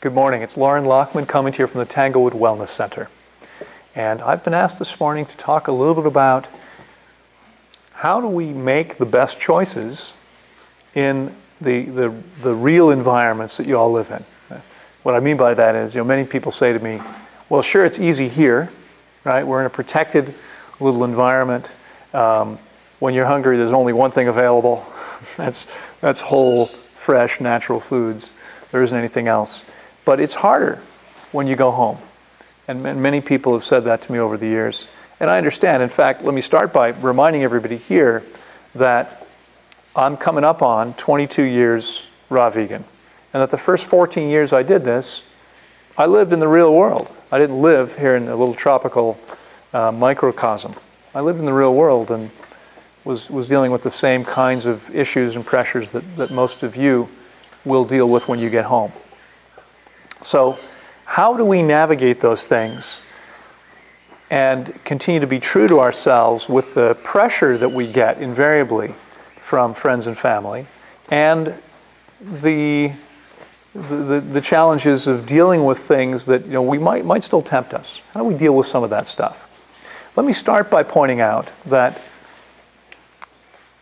Good morning. It's Loren Lockman coming to you from the Tanglewood Wellness Center. And I've been asked this morning to talk a little bit about how do we make the best choices in the real environments that you all live in. What I mean by that is, many people say to me, well, sure, it's easy here, right? We're in a protected little environment. When you're hungry, there's only one thing available. That's whole, fresh, natural foods. There isn't anything else. But it's harder when you go home. And many people have said that to me over the years. And I understand. In fact, let me start by reminding everybody here that I'm coming up on 22 years raw vegan. And that the first 14 years I did this, I lived in the real world. I didn't live here in a little tropical microcosm. I lived in the real world and was dealing with the same kinds of issues and pressures that most of you will deal with when you get home. So how do we navigate those things and continue to be true to ourselves with the pressure that we get invariably from friends and family and the challenges of dealing with things that we might still tempt us? How do we deal with some of that stuff? Let me start by pointing out that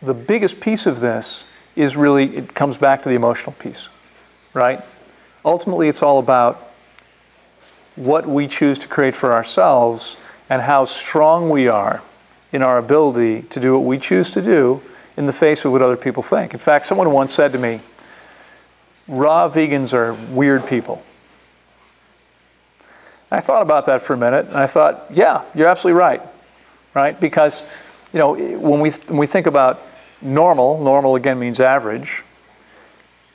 the biggest piece of this is really, it comes back to the emotional piece, right? Ultimately, it's all about what we choose to create for ourselves and how strong we are in our ability to do what we choose to do in the face of what other people think. In fact, someone once said to me, raw vegans are weird people. I thought about that for a minute, and I thought, yeah, you're absolutely right? Because, when we think about normal again means average,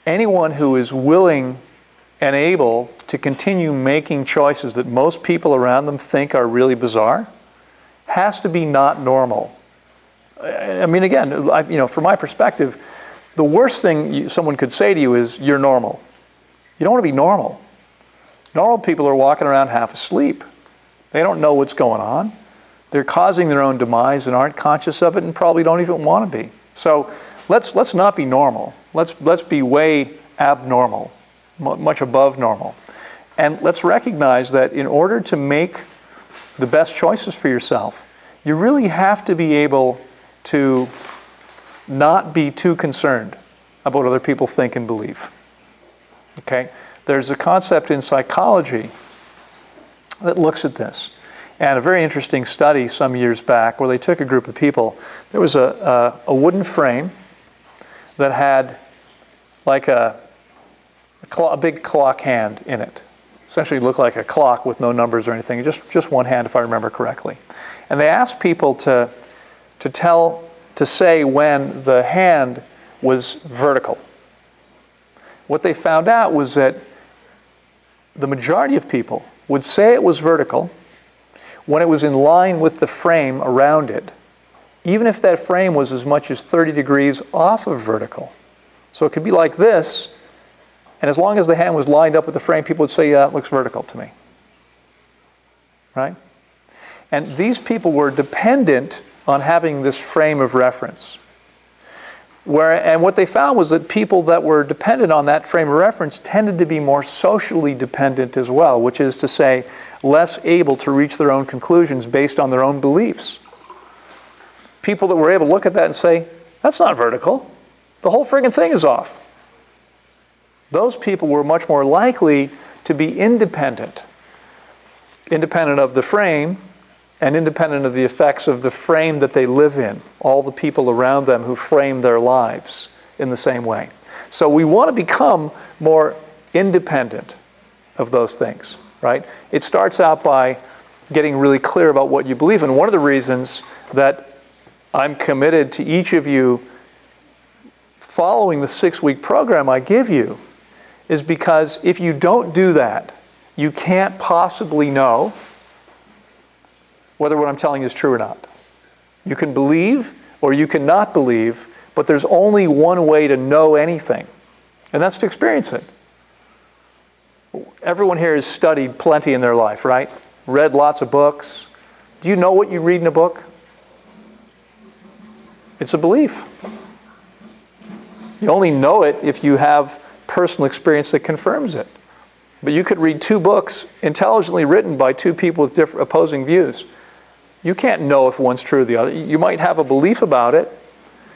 anyone who is willing and able to continue making choices that most people around them think are really bizarre has to be not normal. I mean, again, from my perspective, the worst thing someone could say to you is, you're normal. You don't want to be normal. Normal people are walking around half asleep. They don't know what's going on. They're causing their own demise and aren't conscious of it and probably don't even want to be. So let's not be normal. Let's be way abnormal, much above normal. And let's recognize that in order to make the best choices for yourself, you really have to be able to not be too concerned about what other people think and believe. Okay? There's a concept in psychology that looks at this. And a very interesting study some years back where they took a group of people. There was a wooden frame that had like a big clock hand in it. Essentially looked like a clock with no numbers or anything, just one hand if I remember correctly. And they asked people to say when the hand was vertical. What they found out was that the majority of people would say it was vertical when it was in line with the frame around it, even if that frame was as much as 30 degrees off of vertical. So it could be like this, and as long as the hand was lined up with the frame, people would say, yeah, it looks vertical to me. Right? And these people were dependent on having this frame of reference. And what they found was that people that were dependent on that frame of reference tended to be more socially dependent as well, which is to say, less able to reach their own conclusions based on their own beliefs. People that were able to look at that and say, that's not vertical. The whole friggin' thing is off. Those people were much more likely to be independent of the frame and independent of the effects of the frame that they live in, all the people around them who frame their lives in the same way. So we want to become more independent of those things, right? It starts out by getting really clear about what you believe. And one of the reasons that I'm committed to each of you following the 6-week program I give you is because if you don't do that, you can't possibly know whether what I'm telling you is true or not. You can believe or you can not believe, but there's only one way to know anything, and that's to experience it. Everyone here has studied plenty in their life, right? Read lots of books. Do you know what you read in a book? It's a belief. You only know it if you have personal experience that confirms it. But you could read 2 books intelligently written by 2 people with different opposing views. You can't know if one's true or the other. You might have a belief about it.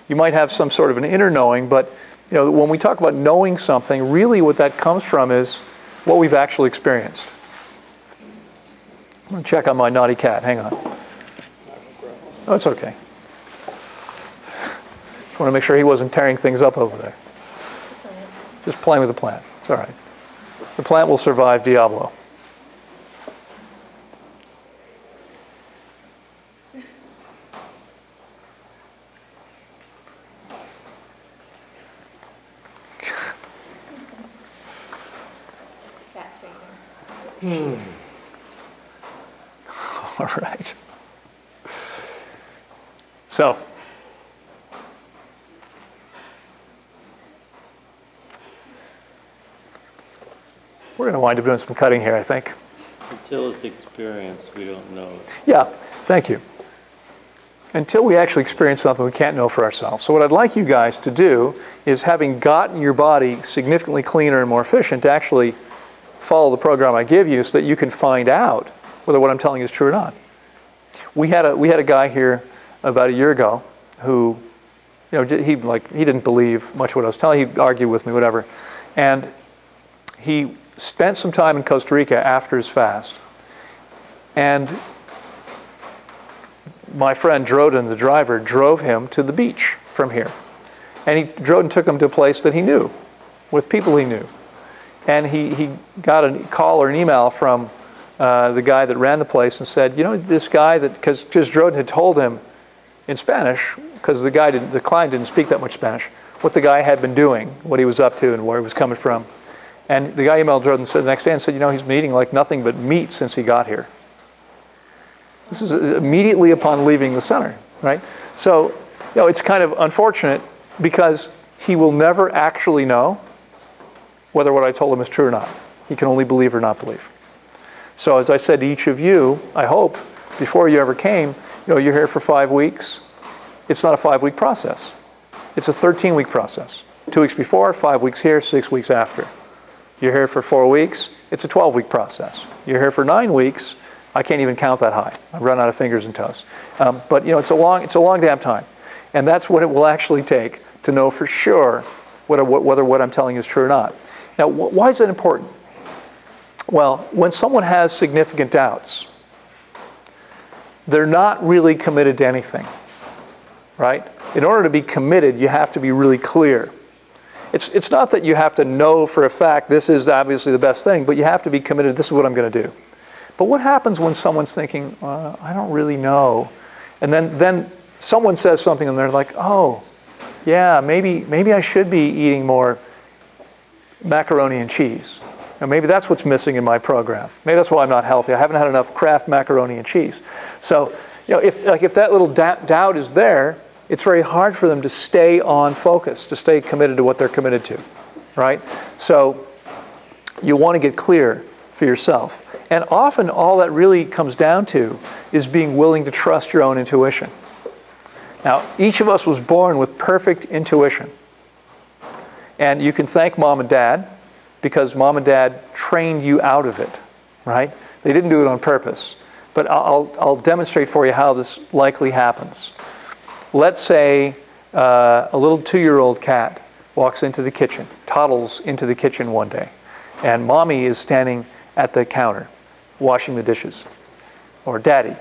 You might have some sort of an inner knowing, but when we talk about knowing something, really what that comes from is what we've actually experienced. I'm going to check on my naughty cat. Hang on. Oh, it's okay. Just want to make sure he wasn't tearing things up over there. Just playing with the plant. It's all right. The plant will survive Diablo. All right. So, we're going to wind up doing some cutting here, I think. Until it's experienced, we don't know. Yeah, thank you. Until we actually experience something we can't know for ourselves. So what I'd like you guys to do is, having gotten your body significantly cleaner and more efficient, to actually follow the program I give you so that you can find out whether what I'm telling you is true or not. We had a guy here about a year ago who, he didn't believe much what I was telling. He argued with me, whatever, and he spent some time in Costa Rica after his fast, and my friend Droden, the driver, drove him to the beach from here, and Droden took him to a place that he knew, with people he knew, and he got a call or an email from the guy that ran the place and said, this guy because Droden had told him in Spanish, because the client didn't speak that much Spanish, what the guy had been doing, what he was up to, and where he was coming from. And the guy emailed Droden the next day and said, he's been eating like nothing but meat since he got here. This is immediately upon leaving the center, right? So, it's kind of unfortunate, because he will never actually know whether what I told him is true or not. He can only believe or not believe. So as I said to each of you, I hope, before you ever came, you're here for 5 weeks. It's not a 5-week process. It's a 13-week process. 2 weeks before, 5 weeks here, 6 weeks after. You're here for 4 weeks, it's a 12-week process. You're here for 9 weeks, I can't even count that high. I run out of fingers and toes. But it's a long damn time. And that's what it will actually take to know for sure whether what I'm telling you is true or not. Now, why is that important? Well, when someone has significant doubts, they're not really committed to anything, right? In order to be committed, you have to be really clear. It's not that you have to know for a fact this is obviously the best thing, but you have to be committed, this is what I'm going to do. But what happens when someone's thinking, I don't really know, and then someone says something and they're like, oh, yeah, maybe I should be eating more macaroni and cheese. Now, maybe that's what's missing in my program. Maybe that's why I'm not healthy. I haven't had enough Kraft macaroni and cheese. So, if that little doubt is there, it's very hard for them to stay on focus, to stay committed to what they're committed to, right? So, you want to get clear for yourself. And often all that really comes down to is being willing to trust your own intuition. Now, each of us was born with perfect intuition. And you can thank mom and dad, because mom and dad trained you out of it, right? They didn't do it on purpose. But I'll demonstrate for you how this likely happens. Let's say a little 2-year-old cat walks into the kitchen, toddles into the kitchen one day, and mommy is standing at the counter washing the dishes, or daddy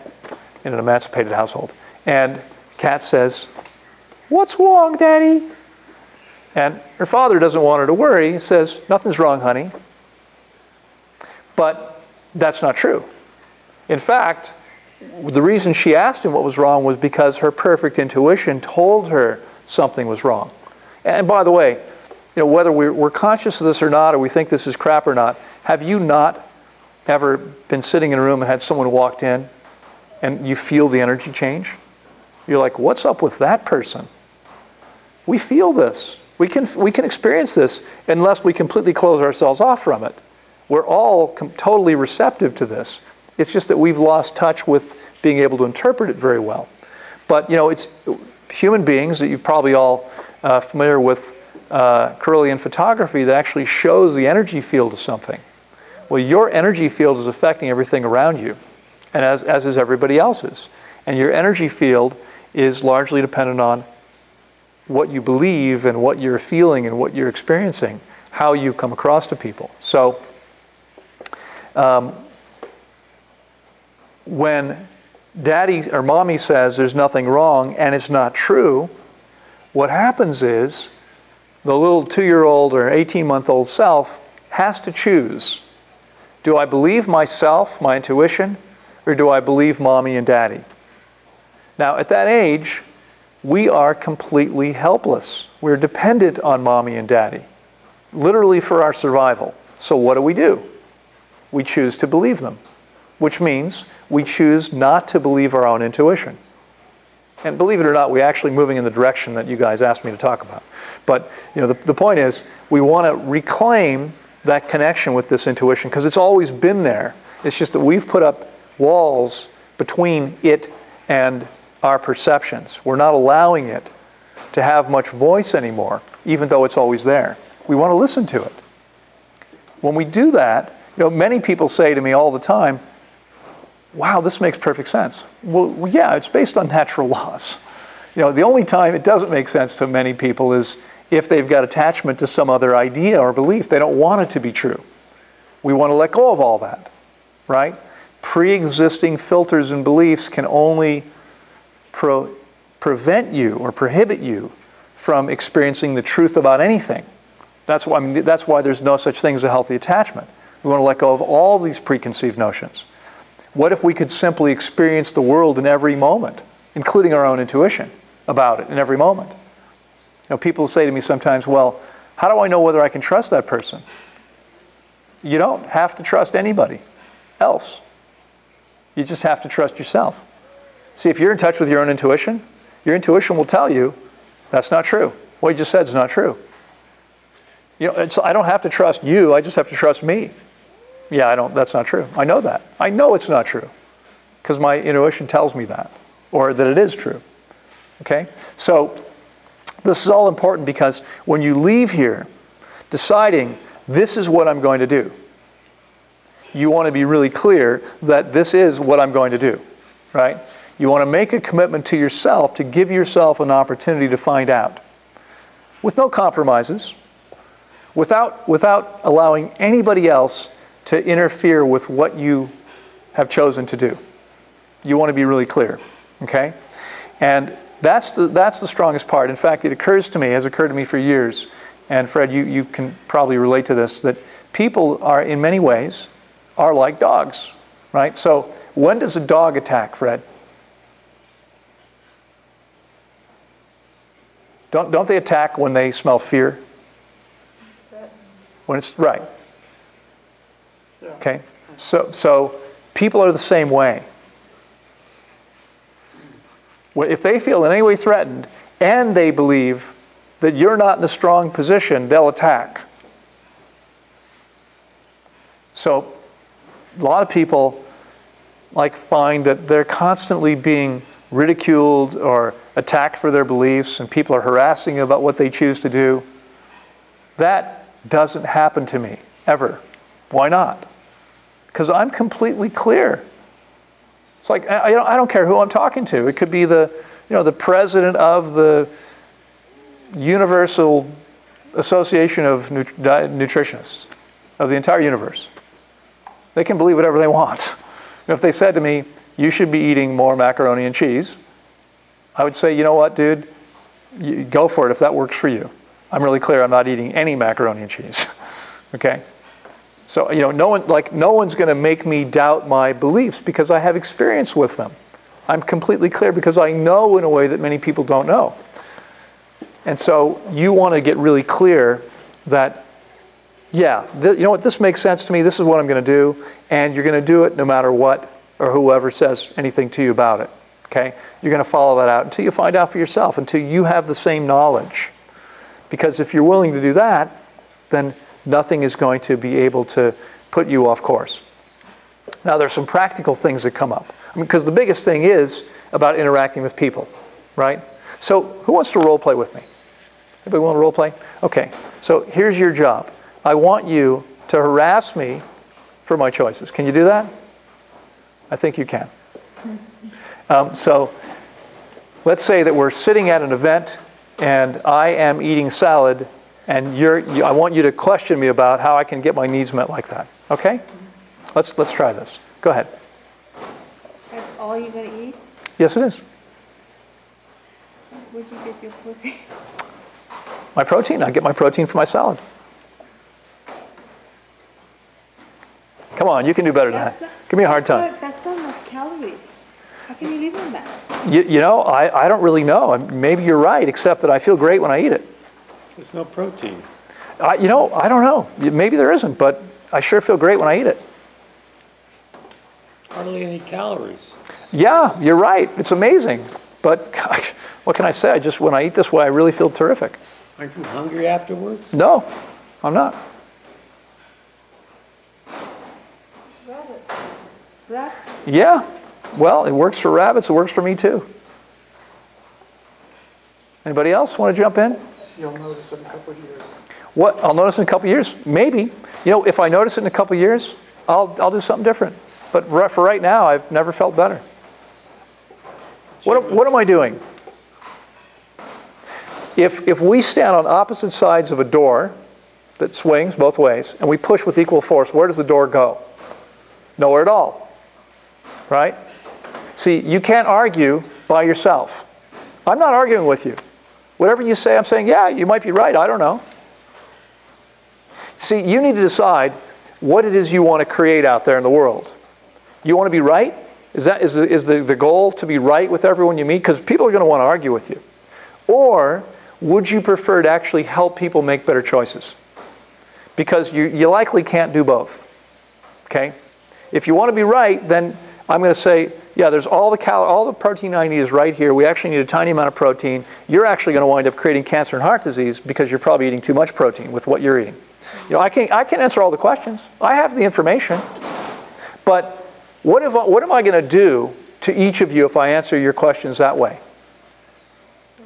in an emancipated household. And cat says, "What's wrong, daddy?" And her father doesn't want her to worry, says, "Nothing's wrong, honey." But that's not true. In fact, the reason she asked him what was wrong was because her perfect intuition told her something was wrong. And by the way, whether we're conscious of this or not, or we think this is crap or not, have you not ever been sitting in a room and had someone walked in and you feel the energy change? You're like, what's up with that person? We feel this. We can experience this unless we completely close ourselves off from it. We're all totally receptive to this. It's just that we've lost touch with being able to interpret it very well. But it's human beings that you're probably all familiar with Kirlian photography that actually shows the energy field of something. Well, your energy field is affecting everything around you, and as is everybody else's. And your energy field is largely dependent on what you believe and what you're feeling and what you're experiencing, how you come across to people. So when daddy or mommy says there's nothing wrong and it's not true, what happens is the little 2-year-old or 18-month-old self has to choose. Do I believe myself, my intuition, or do I believe mommy and daddy? Now, at that age, we are completely helpless. We're dependent on mommy and daddy, literally for our survival. So what do? We choose to believe them, which means we choose not to believe our own intuition. And believe it or not, we're actually moving in the direction that you guys asked me to talk about. But the point is, we want to reclaim that connection with this intuition because it's always been there. It's just that we've put up walls between it and our perceptions. We're not allowing it to have much voice anymore, even though it's always there. We want to listen to it. When we do that, many people say to me all the time, wow, this makes perfect sense. Well, yeah, it's based on natural laws. The only time it doesn't make sense to many people is if they've got attachment to some other idea or belief. They don't want it to be true. We want to let go of all that, right? Pre-existing filters and beliefs can only prevent you or prohibit you from experiencing the truth about anything. That's why there's no such thing as a healthy attachment. We want to let go of all these preconceived notions. What if we could simply experience the world in every moment, including our own intuition about it in every moment? People say to me sometimes, well, how do I know whether I can trust that person? You don't have to trust anybody else. You just have to trust yourself. See, if you're in touch with your own intuition will tell you that's not true. What you just said is not true. I don't have to trust you, I just have to trust me. Yeah, that's not true. I know that. I know it's not true because my intuition tells me that, or that it is true. Okay? So this is all important because when you leave here deciding this is what I'm going to do, you want to be really clear that this is what I'm going to do, right? You want to make a commitment to yourself to give yourself an opportunity to find out with no compromises, without allowing anybody else to interfere with what you have chosen to do. You want to be really clear, okay? And that's the strongest part. In fact, it has occurred to me for years, and Fred, you can probably relate to this, that people are, in many ways, are like dogs, right? So when does a dog attack, Fred? Don't they attack when they smell fear? When it's right. Okay? So people are the same way. If they feel in any way threatened and they believe that you're not in a strong position, they'll attack. So a lot of people find that they're constantly being ridiculed or attacked for their beliefs, and people are harassing about what they choose to do. That doesn't happen to me, ever. Why not? Because I'm completely clear. It's like, I don't care who I'm talking to. It could be the president of the Universal Association of Nutritionists, of the entire universe. They can believe whatever they want. If they said to me, you should be eating more macaroni and cheese, I would say, you know what, dude? You go for it if that works for you. I'm really clear, I'm not eating any macaroni and cheese. Okay? So, no one's going to make me doubt my beliefs because I have experience with them. I'm completely clear because I know in a way that many people don't know. And so you want to get really clear that, this makes sense to me, this is what I'm going to do, and you're going to do it no matter what or whoever says anything to you about it. Okay? You're going to follow that out until you find out for yourself, until you have the same knowledge. Because if you're willing to do that, then nothing is going to be able to put you off course. Now, there's some practical things that come up. Because the biggest thing is about interacting with people, right? So, who wants to role play with me? Anybody want to role play? Okay, so here's your job. I want you to harass me for my choices. Can you do that? I think you can. So let's say that we're sitting at an event and I am eating salad, and I want you to question me about how I can get my needs met like that. Okay? Let's try this. Go ahead. That's all you're going to eat? Yes, it is. Where'd you get your protein? My protein. I get my protein from my salad. Come on, you can do better than that. Give me a hard time. That's not enough calories. How can you live on that? You know, I don't really know. Maybe you're right, except that I feel great when I eat it. There's no protein. I don't know. Maybe there isn't, but I sure feel great when I eat it. Hardly any calories. Yeah, you're right. It's amazing. But gosh, what can I say? When I eat this way, I really feel terrific. Aren't you hungry afterwards? No, I'm not. Rabbit. Yeah. Well, it works for rabbits. It works for me too. Anybody else want to jump in? You'll notice in a couple of years. What? I'll notice in a couple of years? Maybe. If I notice it in a couple of years, I'll do something different. But for right now, I've never felt better. What am I doing? If we stand on opposite sides of a door that swings both ways, and we push with equal force, where does the door go? Nowhere at all. Right? See, you can't argue by yourself. I'm not arguing with you. Whatever you say, I'm saying, yeah, you might be right. I don't know. See, you need to decide what it is you want to create out there in the world. You want to be right? Is the goal to be right with everyone you meet? Because people are going to want to argue with you. Or would you prefer to actually help people make better choices? Because you likely can't do both. Okay? If you want to be right, then I'm going to say, yeah, there's all the protein I need is right here. We actually need a tiny amount of protein. You're actually going to wind up creating cancer and heart disease because you're probably eating too much protein with what you're eating. I can answer all the questions. I have the information. But what am I going to do to each of you if I answer your questions that way?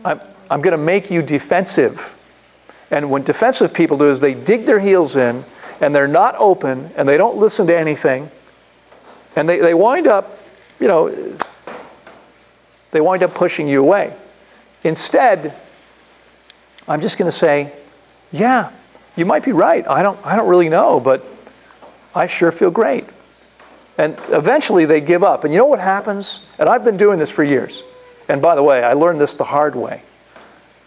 I'm going to make you defensive. And what defensive people do is they dig their heels in, and they're not open, and they don't listen to anything. And they wind up, they wind up pushing you away. Instead, I'm just going to say, yeah, you might be right. I don't really know, but I sure feel great. And eventually they give up. And you know what happens? And I've been doing this for years. And by the way, I learned this the hard way.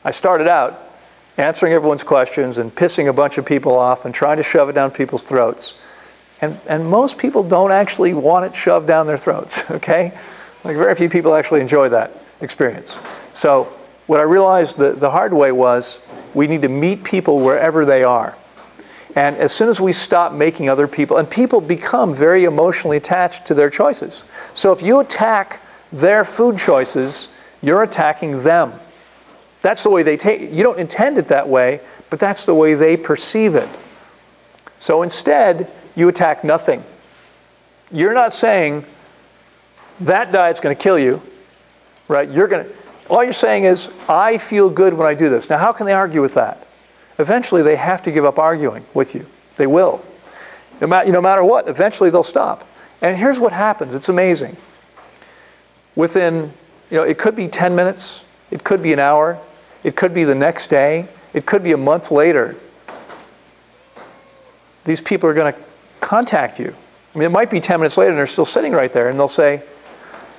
I started out answering everyone's questions and pissing a bunch of people off and trying to shove it down people's throats. And most people don't actually want it shoved down their throats, okay? Like very few people actually enjoy that experience. So what I realized the hard way was we need to meet people wherever they are. And as soon as we stop making other people, and people become very emotionally attached to their choices. So if you attack their food choices, you're attacking them. That's the way they take it. You don't intend it that way, but that's the way they perceive it. So instead, you attack nothing. You're not saying that diet's going to kill you, right? All you're saying is, I feel good when I do this. Now, how can they argue with that? Eventually, they have to give up arguing with you. They will. No matter what, eventually they'll stop. And here's what happens. It's amazing. Within, it could be 10 minutes. It could be an hour. It could be the next day. It could be a month later. These people are going to contact you. I mean, it might be 10 minutes later and they're still sitting right there and they'll say,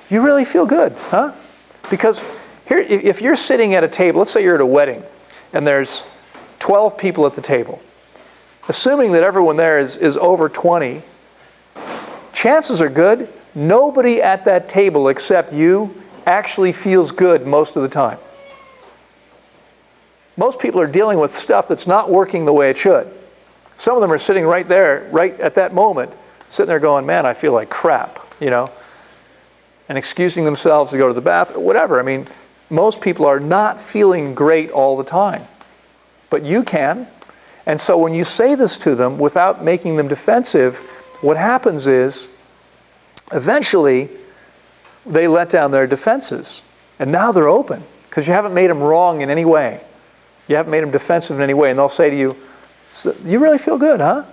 you really feel good, huh? Because here, if you're sitting at a table, let's say you're at a wedding and there's 12 people at the table. Assuming that everyone there is over 20, chances are good nobody at that table except you actually feels good most of the time. Most people are dealing with stuff that's not working the way it should. Some of them are sitting right there, right at that moment, sitting there going, man, I feel like crap, and excusing themselves to go to the bathroom, whatever. I mean, most people are not feeling great all the time, but you can. And so when you say this to them without making them defensive, what happens is eventually they let down their defenses. And now they're open because you haven't made them wrong in any way. You haven't made them defensive in any way. And they'll say to you, so you really feel good, huh?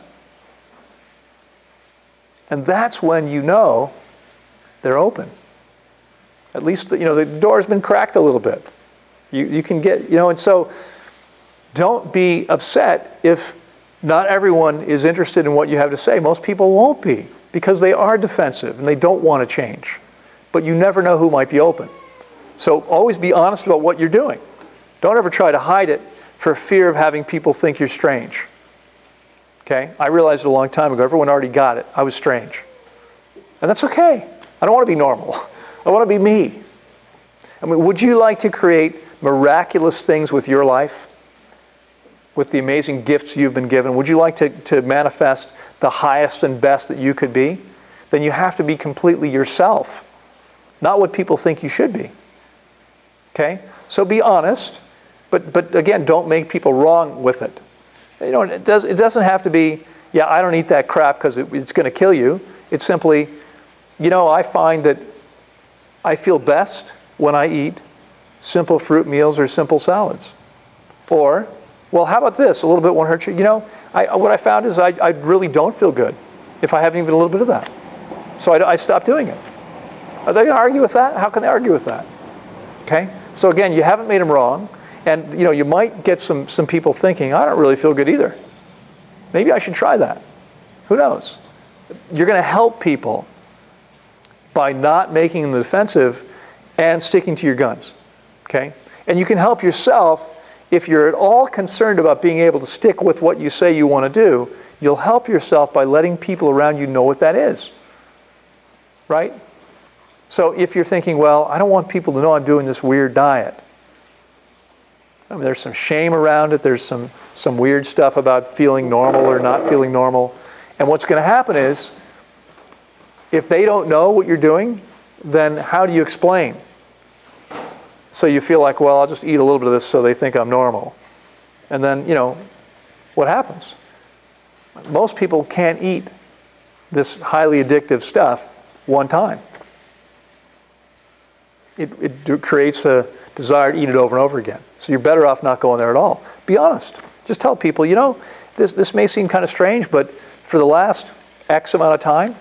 And that's when you know they're open. At least, the door's been cracked a little bit. You can get, and so don't be upset if not everyone is interested in what you have to say. Most people won't be because they are defensive and they don't want to change. But you never know who might be open. So always be honest about what you're doing. Don't ever try to hide it for fear of having people think you're strange. Okay? I realized it a long time ago. Everyone already got it. I was strange. And that's okay. I don't want to be normal. I want to be me. I mean, would you like to create miraculous things with your life? With the amazing gifts you've been given? Would you like to manifest the highest and best that you could be? Then you have to be completely yourself. Not what people think you should be. Okay? So be honest. But again, don't make people wrong with it. It doesn't have to be, I don't eat that crap because it's going to kill you. It's simply, I find that I feel best when I eat simple fruit meals or simple salads. Or, well, how about this? A little bit won't hurt you. What I found is I really don't feel good if I haven't even a little bit of that. So I stopped doing it. Are they going to argue with that? How can they argue with that? Okay? So again, you haven't made them wrong. And you might get some people thinking, I don't really feel good either. Maybe I should try that. Who knows? You're going to help people by not making them defensive and sticking to your guns. Okay? And you can help yourself if you're at all concerned about being able to stick with what you say you want to do. You'll help yourself by letting people around you know what that is. Right? So if you're thinking, well, I don't want people to know I'm doing this weird diet. I mean, there's some shame around it. There's some weird stuff about feeling normal or not feeling normal. And what's going to happen is, if they don't know what you're doing, then how do you explain? So you feel like, well, I'll just eat a little bit of this so they think I'm normal. And then, what happens? Most people can't eat this highly addictive stuff one time. It creates a desire to eat it over and over again. So you're better off not going there at all. Be honest. Just tell people, this may seem kind of strange, but for the last X amount of time,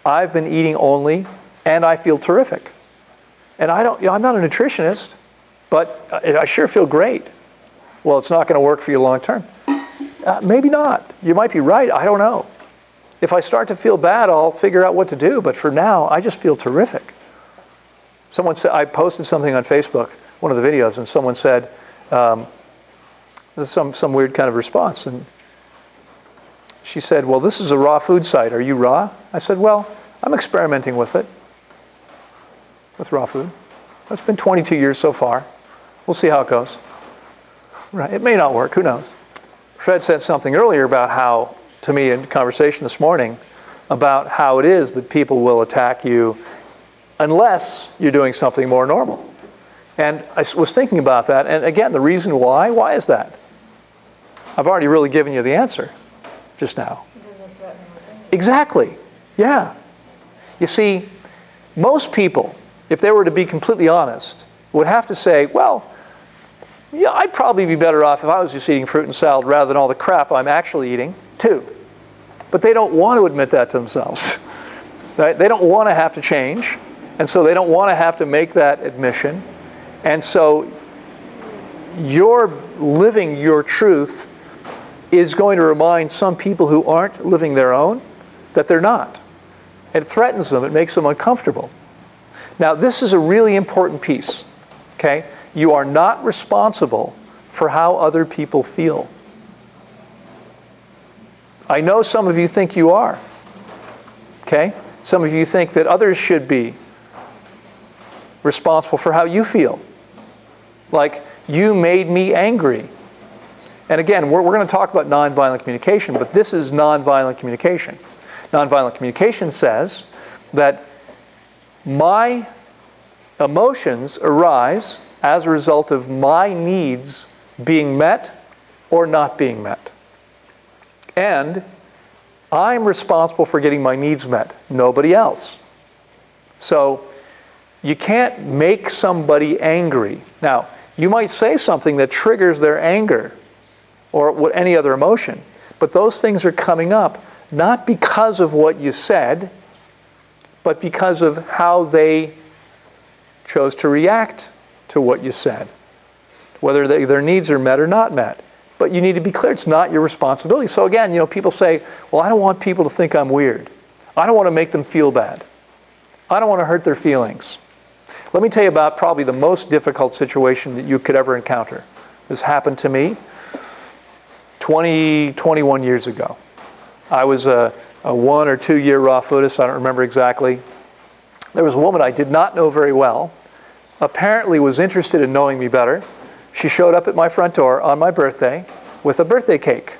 I've been eating only, and I feel terrific. And I'm not a nutritionist, but I sure feel great. Well, it's not going to work for you long term. Maybe not. You might be right. I don't know. If I start to feel bad, I'll figure out what to do. But for now, I just feel terrific. Someone said, I posted something on Facebook, one of the videos, and someone said, there's some weird kind of response. And she said, well, this is a raw food site. Are you raw? I said, well, I'm experimenting with it, with raw food. It's been 22 years so far. We'll see how it goes. Right? It may not work. Who knows? Fred said something earlier about how, to me in conversation this morning, about how it is that people will attack you unless you're doing something more normal. And I was thinking about that, and again, the reason why is that? I've already really given you the answer just now. It doesn't threaten anything. Exactly. Yeah. You see, most people, if they were to be completely honest, would have to say, well, yeah, I'd probably be better off if I was just eating fruit and salad rather than all the crap I'm actually eating, too. But they don't want to admit that to themselves. Right? They don't want to have to change, and so they don't want to have to make that admission. And so your living your truth is going to remind some people who aren't living their own that they're not. It threatens them. It makes them uncomfortable. Now, this is a really important piece. Okay? You are not responsible for how other people feel. I know some of you think you are. Okay? Some of you think that others should be responsible for how you feel. Like, you made me angry. And again, we're going to talk about nonviolent communication, but this is nonviolent communication. Nonviolent communication says that my emotions arise as a result of my needs being met or not being met. And I'm responsible for getting my needs met, nobody else. So you can't make somebody angry. Now, you might say something that triggers their anger or any other emotion, but those things are coming up not because of what you said, but because of how they chose to react to what you said, whether their needs are met or not met. But you need to be clear, it's not your responsibility. So again, people say, well, I don't want people to think I'm weird. I don't want to make them feel bad. I don't want to hurt their feelings. Let me tell you about probably the most difficult situation that you could ever encounter. This happened to me 21 years ago. I was a 1 or 2 year raw foodist, I don't remember exactly. There was a woman I did not know very well, apparently was interested in knowing me better. She showed up at my front door on my birthday with a birthday cake.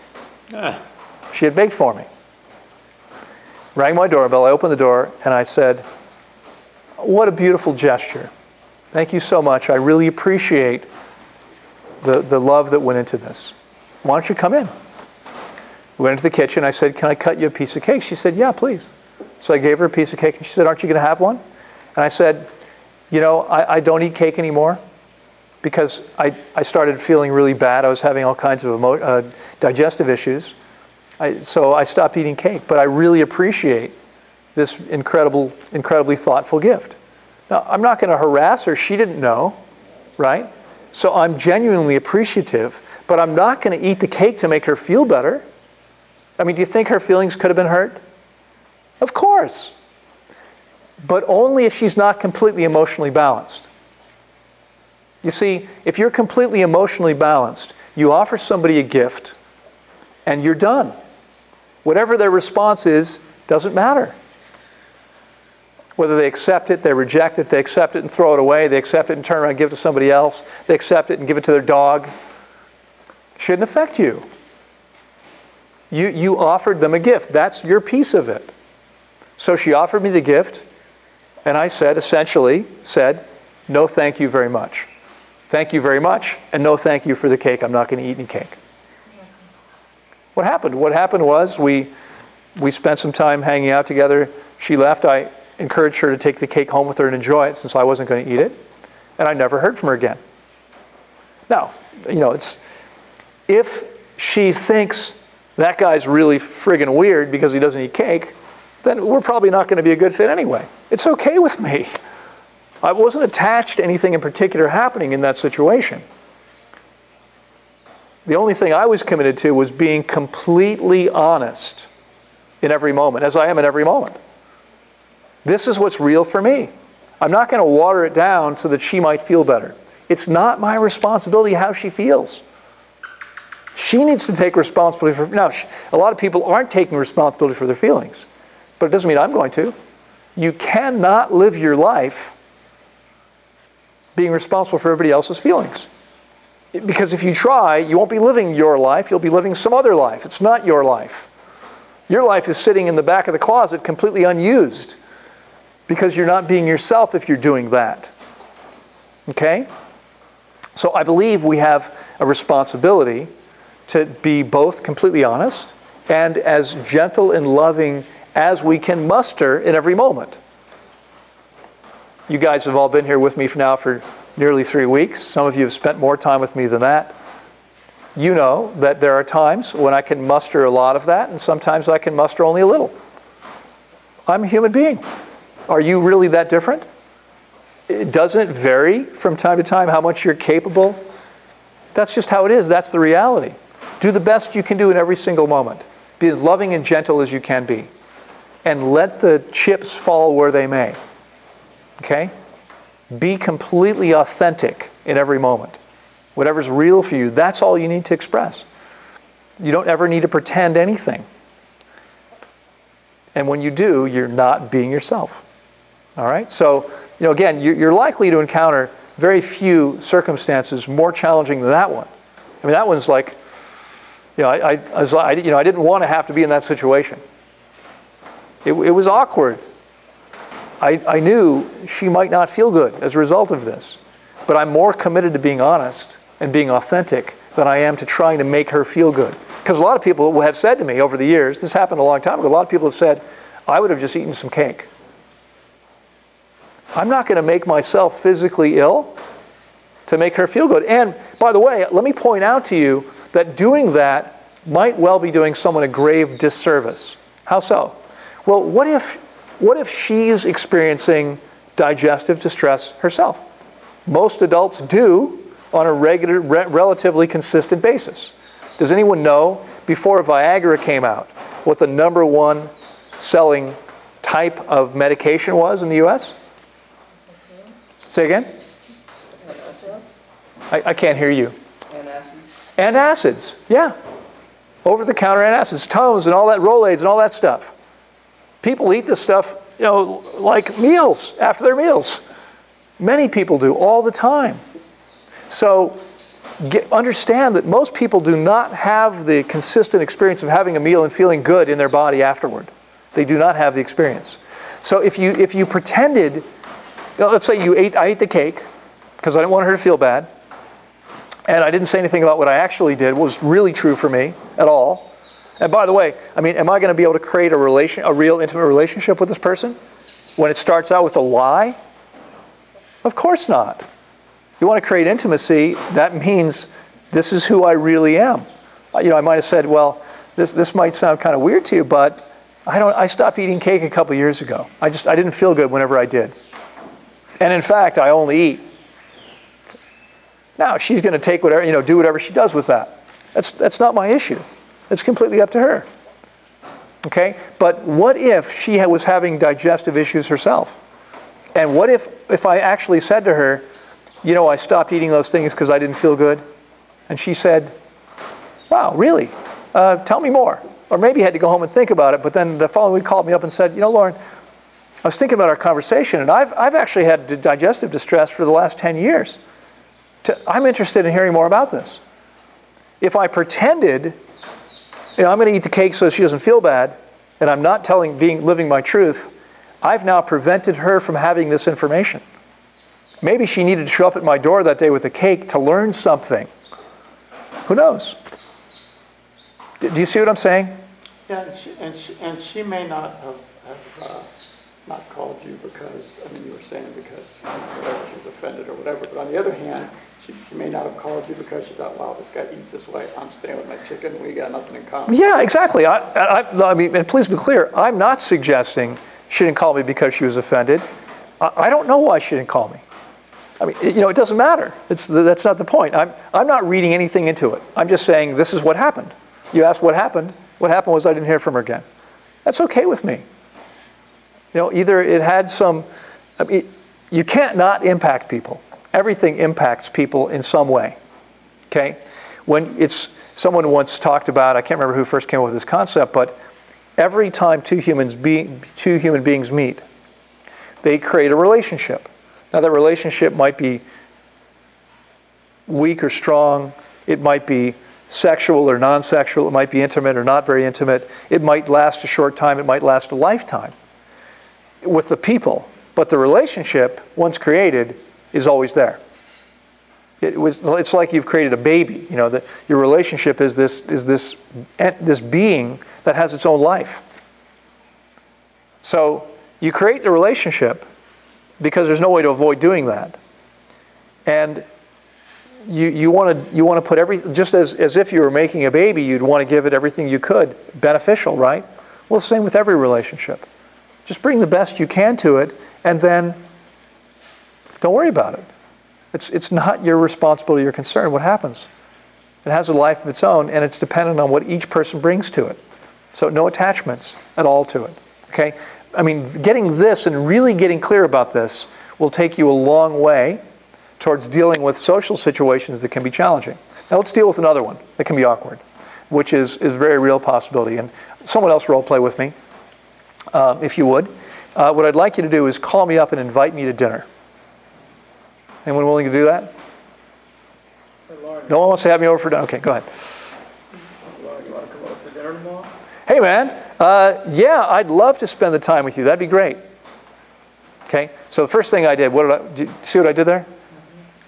She had baked for me. Rang my doorbell, I opened the door, and I said, what a beautiful gesture. Thank you so much. I really appreciate the love that went into this. Why don't you come in? We went into the kitchen. I said, can I cut you a piece of cake? She said, yeah, please. So I gave her a piece of cake, and she said, aren't you going to have one? And I said, I don't eat cake anymore because I started feeling really bad. I was having all kinds of digestive issues. So I stopped eating cake. But I really appreciate this incredibly thoughtful gift. Now, I'm not going to harass her. She didn't know, right? So I'm genuinely appreciative, but I'm not going to eat the cake to make her feel better. I mean, do you think her feelings could have been hurt? Of course. But only if she's not completely emotionally balanced. You see, if you're completely emotionally balanced, you offer somebody a gift, and you're done. Whatever their response is, doesn't matter. Whether they accept it, they reject it, they accept it and throw it away, they accept it and turn around and give it to somebody else, they accept it and give it to their dog, shouldn't affect you. You offered them a gift. That's your piece of it. So she offered me the gift, and I essentially said, no thank you very much. Thank you very much, and no thank you for the cake. I'm not going to eat any cake. What happened? What happened was we spent some time hanging out together. She left. I encouraged her to take the cake home with her and enjoy it since I wasn't going to eat it. And I never heard from her again. Now, if she thinks that guy's really friggin' weird because he doesn't eat cake, then we're probably not going to be a good fit anyway. It's okay with me. I wasn't attached to anything in particular happening in that situation. The only thing I was committed to was being completely honest in every moment, as I am in every moment. This is what's real for me. I'm not going to water it down so that she might feel better. It's not my responsibility how she feels. She needs to take responsibility for... Now, a lot of people aren't taking responsibility for their feelings, but it doesn't mean I'm going to. You cannot live your life being responsible for everybody else's feelings. Because if you try, you won't be living your life, you'll be living some other life. It's not your life. Your life is sitting in the back of the closet completely unused because you're not being yourself if you're doing that. Okay? So I believe we have a responsibility to be both completely honest and as gentle and loving as we can muster in every moment. You guys have all been here with me now for nearly 3 weeks. Some of you have spent more time with me than that. You know that there are times when I can muster a lot of that, and sometimes I can muster only a little. I'm a human being. Are you really that different? Doesn't it vary from time to time how much you're capable? That's just how it is. That's the reality. Do the best you can do in every single moment. Be as loving and gentle as you can be. And let the chips fall where they may. Okay? Be completely authentic in every moment. Whatever's real for you, that's all you need to express. You don't ever need to pretend anything. And when you do, you're not being yourself. All right? So, again, you're likely to encounter very few circumstances more challenging than that one. I mean, that one's like, I didn't want to have to be in that situation. It was awkward. I knew she might not feel good as a result of this. But I'm more committed to being honest and being authentic than I am to trying to make her feel good. Because a lot of people have said to me over the years, this happened a long time ago, a lot of people have said, I would have just eaten some cake. I'm not going to make myself physically ill to make her feel good. And by the way, let me point out to you that doing that might well be doing someone a grave disservice. How so? Well, what if she's experiencing digestive distress herself? Most adults do on a regular, relatively consistent basis. Does anyone know, before Viagra came out, what the number one selling type of medication was in the U.S.? Say again? I can't hear you. Antacids. Antacids, yeah. Over-the-counter antacids, Tones and all that, Rolaids and all that stuff. People eat this stuff, like meals, after their meals. Many people do, all the time. So understand that most people do not have the consistent experience of having a meal and feeling good in their body afterward. They do not have the experience. So if you pretended, let's say I ate the cake because I didn't want her to feel bad, and I didn't say anything about what I actually did, what was really true for me at all. And by the way, am I going to be able to create a real intimate relationship with this person when it starts out with a lie? Of course not. You want to create intimacy, that means this is who I really am. I might have said, well, this might sound kind of weird to you, but I stopped eating cake a couple years ago. I didn't feel good whenever I did. And in fact, I only eat. Now, she's going to take whatever, do whatever she does with that. That's not my issue. It's completely up to her. Okay? But what if she was having digestive issues herself? And what if I actually said to her, I stopped eating those things because I didn't feel good? And she said, wow, really? Tell me more. Or maybe had to go home and think about it, but then the following week called me up and said, Loren, I was thinking about our conversation, and I've actually had digestive distress for the last 10 years. I'm interested in hearing more about this. If I pretended, I'm going to eat the cake so she doesn't feel bad, and I'm not living my truth, I've now prevented her from having this information. Maybe she needed to show up at my door that day with a cake to learn something. Who knows? Do you see what I'm saying? Yeah, and she may not have not called you because, you were saying because whatever, she was offended or whatever. But on the other hand, she may not have called you because she thought, wow, this guy eats this way. I'm staying with my chicken. We got nothing in common. Yeah, exactly. And please be clear, I'm not suggesting she didn't call me because she was offended. I don't know why she didn't call me. It doesn't matter. That's not the point. I'm not reading anything into it. I'm just saying this is what happened. You asked what happened. What happened was I didn't hear from her again. That's okay with me. Either it had some... you can't not impact people. Everything impacts people in some way. Okay? Someone once talked about, I can't remember who first came up with this concept, but every time two human beings meet, they create a relationship. Now that relationship might be weak or strong. It might be sexual or non-sexual. It might be intimate or not very intimate. It might last a short time. It might last a lifetime with the people. But the relationship, once created, is always there. It's like you've created a baby. That your relationship is this being that has its own life. So you create the relationship because there's no way to avoid doing that. And you want to put everything, just as if you were making a baby, you'd want to give it everything you could, beneficial, right? Well, same with every relationship. Just bring the best you can to it, and then don't worry about it. It's not your responsibility or concern what happens. It has a life of its own, and it's dependent on what each person brings to it. So no attachments at all to it. Okay? Getting this and really getting clear about this will take you a long way towards dealing with social situations that can be challenging. Now let's deal with another one that can be awkward, which is a very real possibility. And someone else role play with me, if you would. What I'd like you to do is call me up and invite me to dinner. Anyone willing to do that? No one wants to have me over for dinner? Okay, go ahead. Loren, you want to come over for dinner tomorrow? Hey man, yeah, I'd love to spend the time with you. That'd be great. Okay, so the first thing I did, did you see what I did there?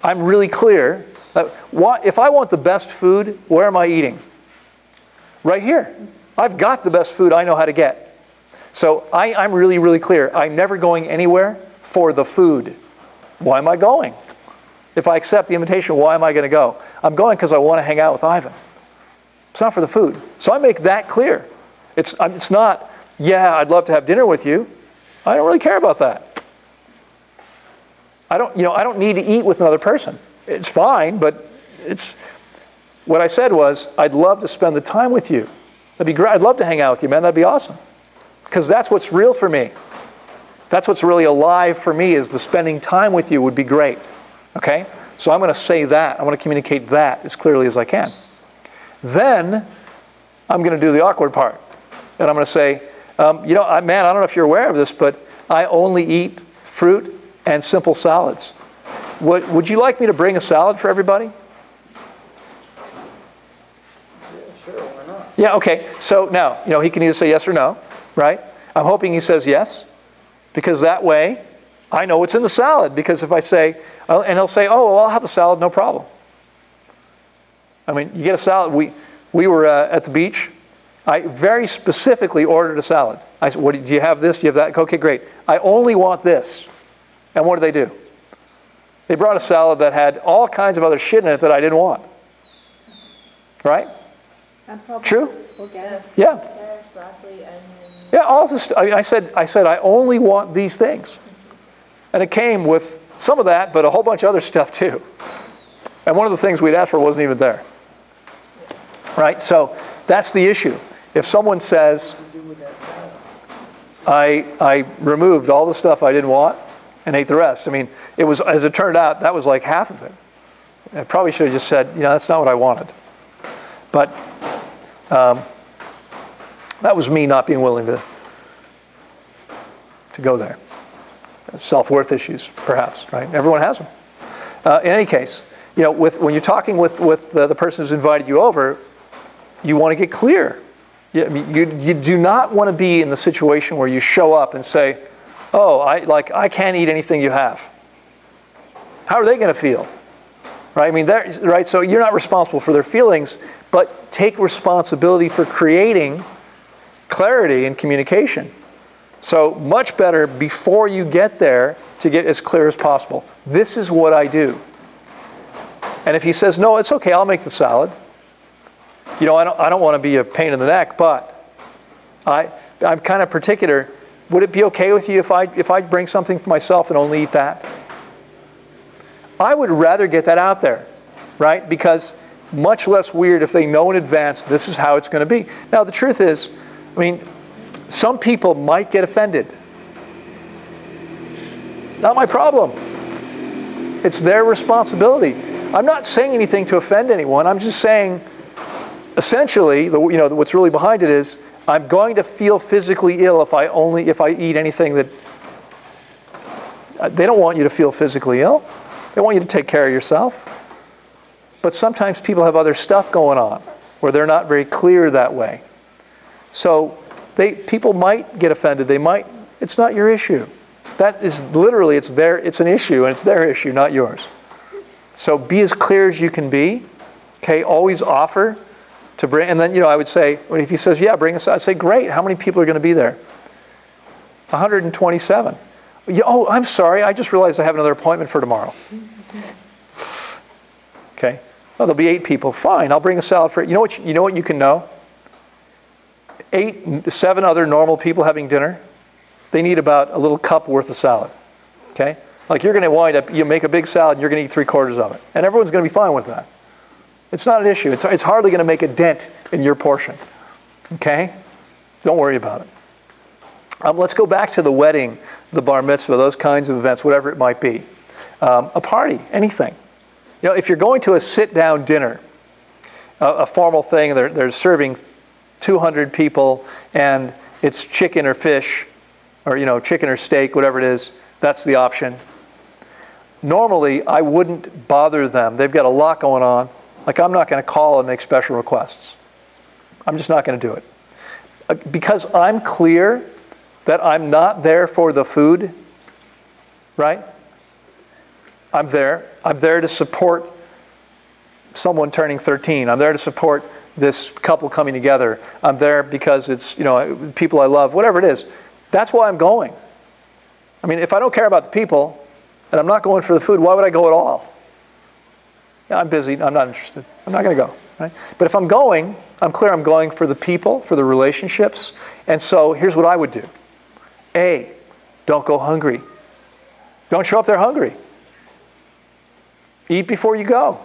I'm really clear. If I want the best food, where am I eating? Right here. I've got the best food I know how to get. So I'm really, really clear. I'm never going anywhere for the food. Why am I going? If I accept the invitation, why am I going to go? I'm going because I want to hang out with Ivan. It's not for the food. So I make that clear. It's not, yeah, I'd love to have dinner with you. I don't really care about that. I don't need to eat with another person. It's fine, but what I said was, I'd love to spend the time with you. That'd be great. I'd love to hang out with you, man. That'd be awesome. Because that's what's real for me. That's what's really alive for me, is the spending time with you would be great. Okay? So I'm going to say that. I want to communicate that as clearly as I can. Then I'm going to do the awkward part. And I'm going to say, man, I don't know if you're aware of this, but I only eat fruit and simple salads. Would you like me to bring a salad for everybody? Yeah, sure, why not? Yeah, okay. So now, he can either say yes or no, right? I'm hoping he says yes, because that way I know what's in the salad. Because if I say, and he'll say, oh, well, I'll have the salad, no problem. I mean, you get a salad. We were at the beach. I very specifically ordered a salad. I said, do you have this? Do you have that? Okay, great. I only want this. And what do? They brought a salad that had all kinds of other shit in it that I didn't want. Right? I'm probably True? organic. Yeah. Carrots, broccoli, onion. Yeah, all this. I said I only want these things. And it came with some of that, but a whole bunch of other stuff too. And one of the things we'd asked for wasn't even there. Right? So that's the issue. If someone says, I removed all the stuff I didn't want and ate the rest. I mean, it was, as it turned out, that was like half of it. I probably should have just said, that's not what I wanted. But that was me not being willing to go there. Self-worth issues, perhaps, right? Everyone has them. In any case, when you're talking with the person who's invited you over, you want to get clear. You do not want to be in the situation where you show up and say, oh, I can't eat anything you have. How are they going to feel? Right? I mean, right? So you're not responsible for their feelings, but take responsibility for creating clarity and communication. So much better before you get there to get as clear as possible. This is what I do. And if he says, no, it's okay, I'll make the salad. I don't want to be a pain in the neck, but I'm kind of particular. Would it be okay with you if I bring something for myself and only eat that? I would rather get that out there, right? Because much less weird if they know in advance this is how it's going to be. Now, the truth is, some people might get offended. Not my problem. It's their responsibility. I'm not saying anything to offend anyone. I'm just saying, essentially, what's really behind it is, I'm going to feel physically ill if I eat anything that. They don't want you to feel physically ill. They want you to take care of yourself. But sometimes people have other stuff going on where they're not very clear that way. So people might get offended. It's not your issue. That is literally, it's an issue, and it's their issue, not yours. So be as clear as you can be. Okay, always offer to bring, and then, I would say, if he says, yeah, bring us, I'd say, great, how many people are going to be there? 127. Oh, I'm sorry, I just realized I have another appointment for tomorrow. Okay, well, there'll be 8 people. Fine, I'll bring a salad for, you know what you can know? 7 other normal people having dinner, they need about a little cup worth of salad. Okay? Like you're going to wind up, you make a big salad and you're going to eat 3/4 of it. And everyone's going to be fine with that. It's not an issue. It's hardly going to make a dent in your portion. Okay? Don't worry about it. Let's go back to the wedding, the bar mitzvah, those kinds of events, whatever it might be. A party, anything. If you're going to a sit-down dinner, a formal thing, they're serving 200 people, and it's chicken or fish, or chicken or steak, whatever it is, that's the option. Normally, I wouldn't bother them. They've got a lot going on. Like, I'm not going to call and make special requests. I'm just not going to do it. Because I'm clear that I'm not there for the food, right? I'm there to support someone turning 13. I'm there to support this couple coming together. I'm there because it's, people I love, whatever it is. That's why I'm going. If I don't care about the people and I'm not going for the food, why would I go at all? Yeah, I'm busy. I'm not interested. I'm not going to go. Right? But if I'm going, I'm clear I'm going for the people, for the relationships, And so here's what I would do. A, don't go hungry. Don't show up there hungry. Eat before you go.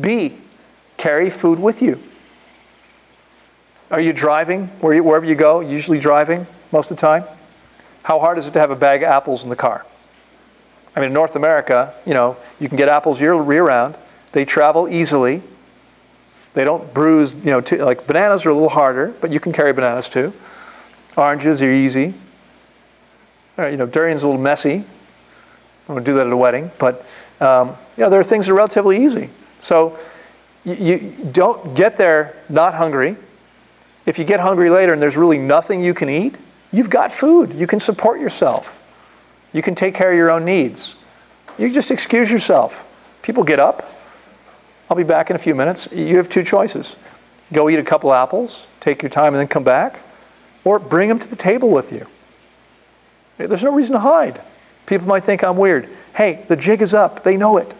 B, carry food with you. Are you driving wherever you go? Usually driving most of the time? How hard is it to have a bag of apples in the car? I mean, in North America, you can get apples year round. They travel easily. They don't bruise, like bananas are a little harder, but you can carry bananas too. Oranges are easy. Durian's a little messy. I won't do that at a wedding, but there are things that are relatively easy. So you don't get there not hungry. If you get hungry later and there's really nothing you can eat, you've got food. You can support yourself. You can take care of your own needs. You just excuse yourself. People get up. I'll be back in a few minutes. You have two choices. Go eat a couple apples, take your time, and then come back. Or bring them to the table with you. There's no reason to hide. People might think I'm weird. Hey, the jig is up. They know it.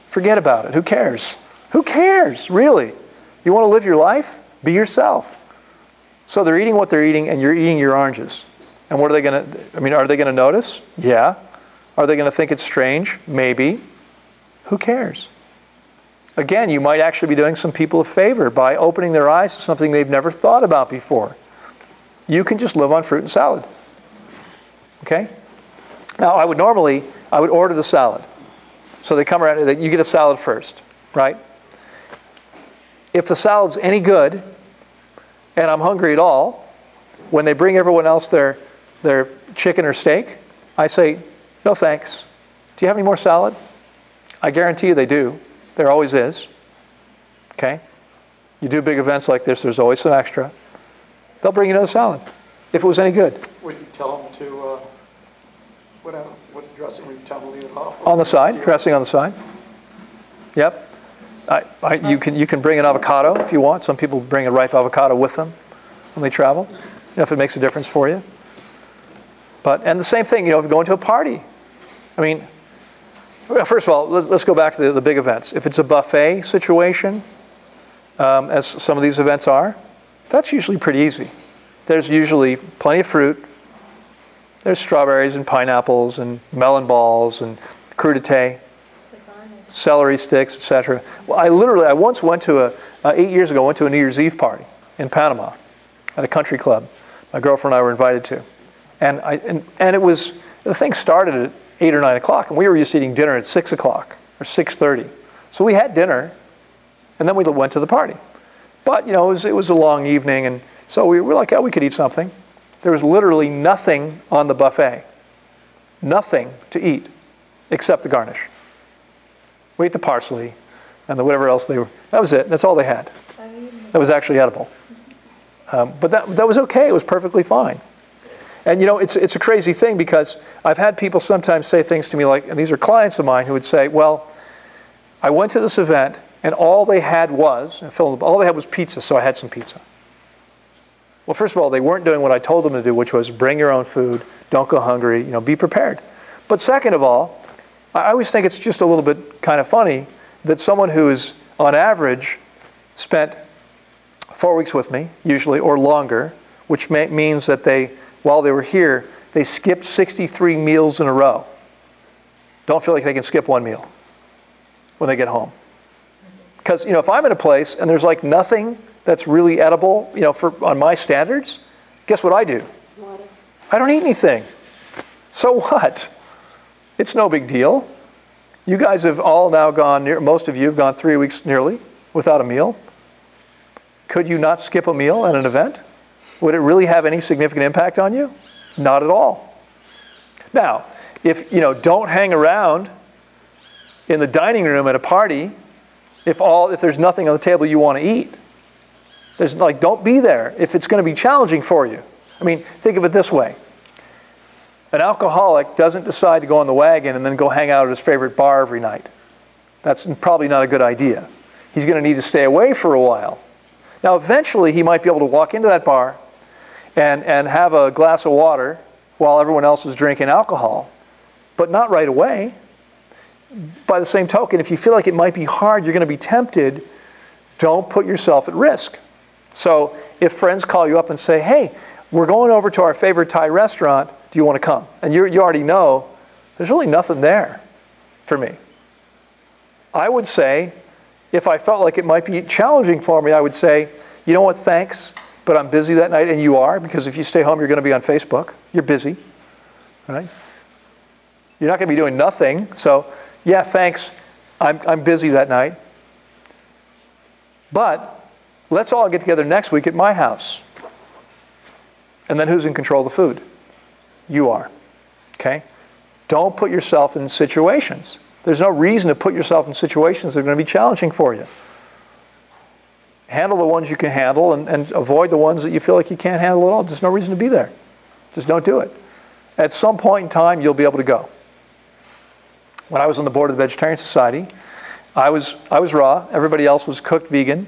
Forget about it. Who cares? Who cares, really? You want to live your life? Be yourself. So they're eating what they're eating, and you're eating your oranges. And what are they going to, are they going to notice? Yeah. Are they going to think it's strange? Maybe. Who cares? Again, you might actually be doing some people a favor by opening their eyes to something they've never thought about before. You can just live on fruit and salad. Okay? Now, I would order the salad. So they come around, you get a salad first, right? If the salad's any good, and I'm hungry at all, when they bring everyone else their chicken or steak, I say, no thanks. Do you have any more salad? I guarantee you they do. There always is. Okay? You do big events like this, there's always some extra. They'll bring you another salad, if it was any good. Would you tell them to, what dressing would you tell them to leave it off? On the side, dressing on the side. Yep. You can bring an avocado if you want. Some people bring a ripe avocado with them when they travel, if it makes a difference for you. And the same thing, if you go into a party. I mean, first of all, let's go back to the big events. If it's a buffet situation, as some of these events are, that's usually pretty easy. There's usually plenty of fruit. There's strawberries and pineapples and melon balls and crudité, celery sticks, etc. Well, I once went to 8 years ago, went to a New Year's Eve party in Panama at a country club. My girlfriend and I were invited to. And the thing started at 8 or 9 o'clock, and we were used to eating dinner at 6 o'clock or 6:30. So we had dinner, and then we went to the party. But, it was a long evening, and so we were like, we could eat something. There was literally nothing on the buffet. Nothing to eat except the garnish. We ate the parsley and the whatever else that was it. That's all they had. That was actually edible. But that was okay. It was perfectly fine. And it's a crazy thing because I've had people sometimes say things to me like, and these are clients of mine who would say, well, I went to this event and all they had was pizza, so I had some pizza. Well, first of all, they weren't doing what I told them to do, which was bring your own food, don't go hungry, be prepared. But second of all, I always think it's just a little bit kind of funny that someone who is, on average, spent 4 weeks with me, usually, or longer, which means that while they were here, they skipped 63 meals in a row. Don't feel like they can skip one meal when they get home. Because, if I'm in a place and there's like nothing that's really edible, on my standards, guess what I do? Water. I don't eat anything. So what? It's no big deal. You guys have all now most of you have gone 3 weeks nearly without a meal. Could you not skip a meal at an event? Would it really have any significant impact on you? Not at all. Now, if don't hang around in the dining room at a party if there's nothing on the table you want to eat. Don't be there if it's going to be challenging for you. I mean, think of it this way. An alcoholic doesn't decide to go on the wagon and then go hang out at his favorite bar every night. That's probably not a good idea. He's going to need to stay away for a while. Now, eventually, he might be able to walk into that bar and have a glass of water while everyone else is drinking alcohol, but not right away. By the same token, if you feel like it might be hard, you're going to be tempted, don't put yourself at risk. So if friends call you up and say, hey, we're going over to our favorite Thai restaurant, do you want to come? And you already know there's really nothing there for me. I would say, if I felt like it might be challenging for me, I would say, you know what, thanks, but I'm busy that night, and you are, because if you stay home, you're going to be on Facebook. You're busy, right? You're not going to be doing nothing, so yeah, thanks, I'm busy that night. But let's all get together next week at my house. And then who's in control of the food? You are, okay? Don't put yourself in situations. There's no reason to put yourself in situations that are going to be challenging for you. Handle the ones you can handle and avoid the ones that you feel like you can't handle at all. There's no reason to be there. Just don't do it. At some point in time, you'll be able to go. When I was on the board of the Vegetarian Society, I was raw. Everybody else was cooked vegan.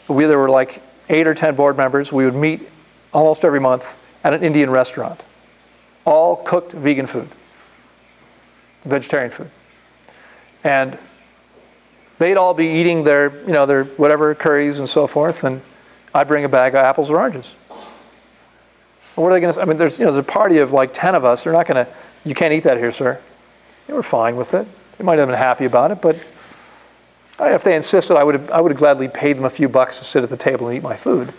There were like 8 or 10 board members. We would meet almost every month at an Indian restaurant. All cooked vegan food. Vegetarian food. And they'd all be eating their whatever curries and so forth, and I'd bring a bag of apples or oranges. What are they going to? I mean, there's a party of like 10 of us. They're not going to. You can't eat that here, sir. They were fine with it. They might have been happy about it, but if they insisted, I would have gladly paid them a few bucks to sit at the table and eat my food.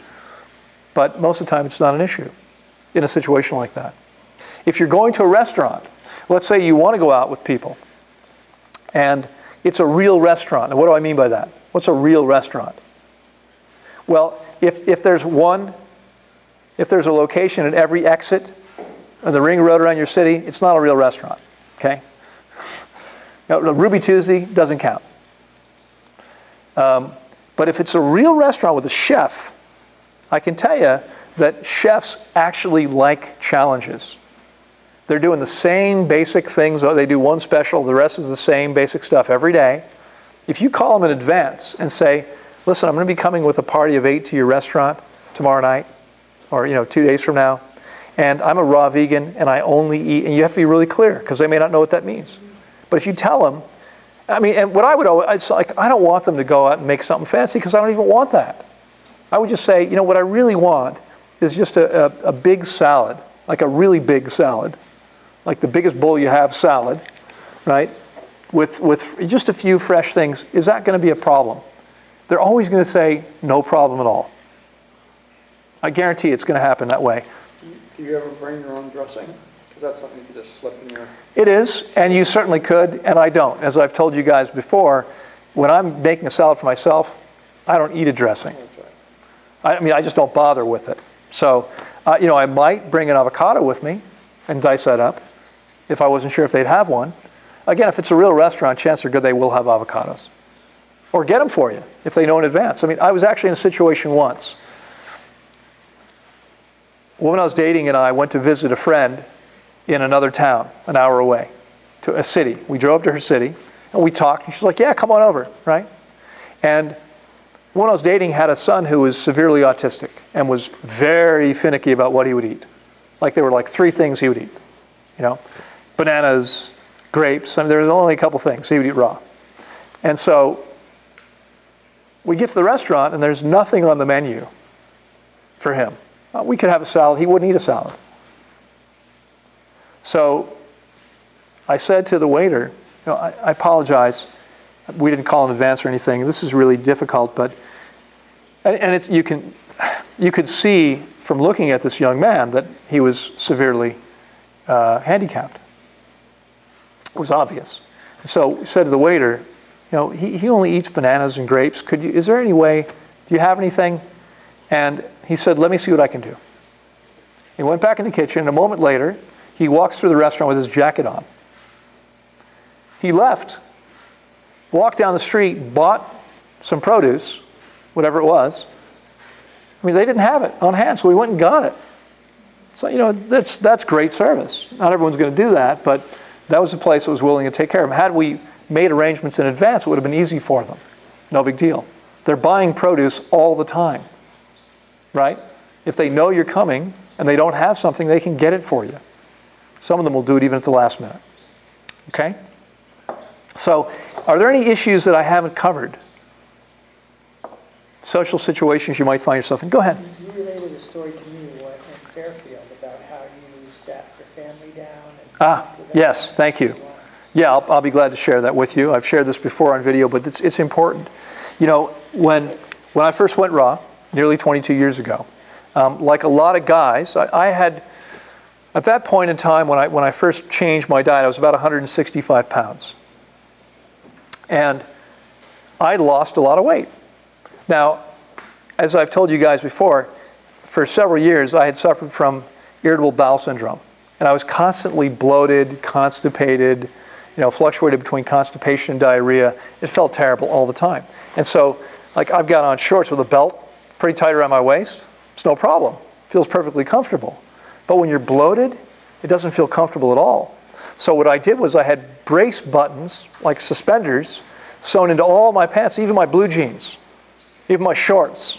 But most of the time, it's not an issue in a situation like that. If you're going to a restaurant, let's say you want to go out with people, and it's a real restaurant. And what do I mean by that? What's a real restaurant? Well, if there's a location at every exit on the ring road around your city, it's not a real restaurant, okay? Now, Ruby Tuesday doesn't count. But if it's a real restaurant with a chef, I can tell you that chefs actually like challenges. They're doing the same basic things. They do one special, the rest is the same basic stuff every day. If you call them in advance and say, listen, I'm going to be coming with a party of 8 to your restaurant tomorrow night, or 2 days from now, and I'm a raw vegan and I only eat, and you have to be really clear because they may not know what that means. But if you tell them, and what I would always, it's like, I don't want them to go out and make something fancy because I don't even want that. I would just say, what I really want is just a big salad, like a really big salad, like the biggest bowl you have salad, right? With just a few fresh things. Is that going to be a problem? They're always going to say, no problem at all. I guarantee it's going to happen that way. Do you ever bring your own dressing? Because that's something you can just slip in your... It is, and you certainly could, and I don't. As I've told you guys before, when I'm making a salad for myself, I don't eat a dressing. That's right. I just don't bother with it. So, I might bring an avocado with me and dice that up if I wasn't sure if they'd have one. Again, if it's a real restaurant, chances are good they will have avocados. Or get them for you if they know in advance. I was actually in a situation once. A woman I was dating and I went to visit a friend in another town, an hour away, to a city. We drove to her city, and we talked, and she's like, yeah, come on over, right? And one I was dating had a son who was severely autistic and was very finicky about what he would eat. Like there were like 3 things he would eat, bananas, grapes. There was only a couple things he would eat raw. And so we get to the restaurant, and there's nothing on the menu for him. We could have a salad. He wouldn't eat a salad. So I said to the waiter, I apologize. We didn't call in advance or anything. This is really difficult, but it's you could see from looking at this young man that he was severely handicapped. It was obvious. So we said to the waiter, he only eats bananas and grapes. Is there any way? Do you have anything? And he said, let me see what I can do. He went back in the kitchen. A moment later, he walks through the restaurant with his jacket on. He left, walked down the street, bought some produce, whatever it was. They didn't have it on hand, so we went and got it. So, that's great service. Not everyone's going to do that, but that was the place that was willing to take care of them. Had we made arrangements in advance, it would have been easy for them. No big deal. They're buying produce all the time, right? If they know you're coming and they don't have something, they can get it for you. Some of them will do it even at the last minute. Okay? So, are there any issues that I haven't covered? Social situations you might find yourself in. Go ahead. You related story to me in Fairfield about how you sat your family down and talked with them. Yes, thank you. Yeah, I'll be glad to share that with you. I've shared this before on video, but it's important. You know, when I first went raw, nearly 22 years ago, like a lot of guys, I had, at that point in time when I first changed my diet, I was about 165 pounds. And I lost a lot of weight. Now, as I've told you guys before, for several years I had suffered from irritable bowel syndrome. And I was constantly bloated, constipated, fluctuated between constipation and diarrhea. It felt terrible all the time. And so, like, I've got on shorts with a belt pretty tight around my waist. It's no problem. It feels perfectly comfortable. But when you're bloated, it doesn't feel comfortable at all. So what I did was I had brace buttons, like suspenders, sewn into all my pants, even my blue jeans, even my shorts.